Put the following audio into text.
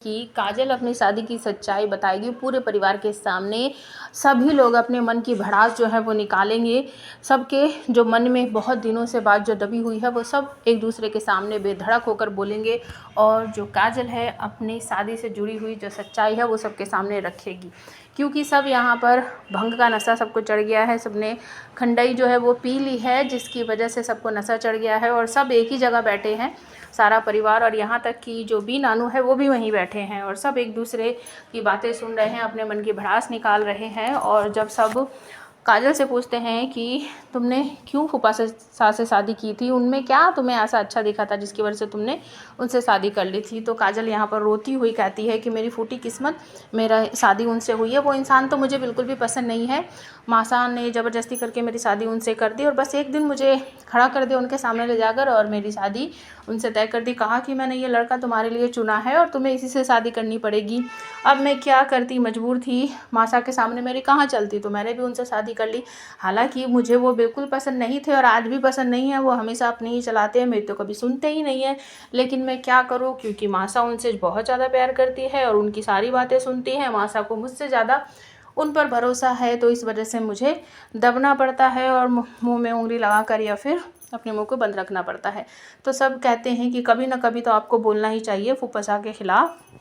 कि काजल अपनी शादी की सच्चाई बताएगी पूरे परिवार के सामने। सभी लोग अपने मन की भड़ास जो है वो निकालेंगे। सबके जो मन में बहुत दिनों से बात जो दबी हुई है वो सब एक दूसरे के सामने बेधड़क होकर बोलेंगे और जो काजल है अपनी शादी से जुड़ी हुई जो सच्चाई है वो सबके सामने रखेगी। क्योंकि सब यहाँ पर भंग का नशा सबको चढ़ गया है, सबने खंडई जो है वो पी ली है, जिसकी वजह से सबको नशा चढ़ गया है और सब एक ही जगह बैठे हैं, सारा परिवार। और यहाँ तक कि जो बी नानू है वो भी वहीं बैठे हैं और सब एक दूसरे की बातें सुन रहे हैं, अपने मन की भड़ास निकाल रहे हैं। और जब सब काजल से पूछते हैं कि तुमने क्यों फूफा से सास से शादी की थी, उनमें क्या तुम्हें ऐसा अच्छा दिखा था जिसकी वजह से तुमने उनसे शादी कर ली थी, तो काजल यहाँ पर रोती हुई कहती है कि मेरी फूटी किस्मत, मेरा शादी उनसे हुई है। वो इंसान तो मुझे बिल्कुल भी पसंद नहीं है। मासा ने ज़बरदस्ती करके मेरी शादी उनसे कर दी और बस एक दिन मुझे खड़ा कर दिया उनके सामने ले जाकर और मेरी शादी उनसे तय कर दी। कहा कि मैंने ये लड़का तुम्हारे लिए चुना है और तुम्हें इसी से शादी करनी पड़ेगी। अब मैं क्या करती, मजबूर थी, मासा के सामने मेरी कहाँ चलती, तो मैंने भी उनसे शादी कर ली। हालांकि मुझे वो बिल्कुल पसंद नहीं थे और आज भी पसंद नहीं है। वो हमेशा अपनी ही चलाते हैं, मेरी तो कभी सुनते ही नहीं है। लेकिन मैं क्या करूँ, क्योंकि मासा उनसे बहुत ज़्यादा प्यार करती है और उनकी सारी बातें सुनती है। मासा को मुझसे ज़्यादा उन पर भरोसा है, तो इस वजह से मुझे दबना पड़ता है और मुंह में उंगली लगाकर या फिर अपने मुंह को बंद रखना पड़ता है। तो सब कहते हैं कि कभी ना कभी तो आपको बोलना ही चाहिए फूफा के खिलाफ।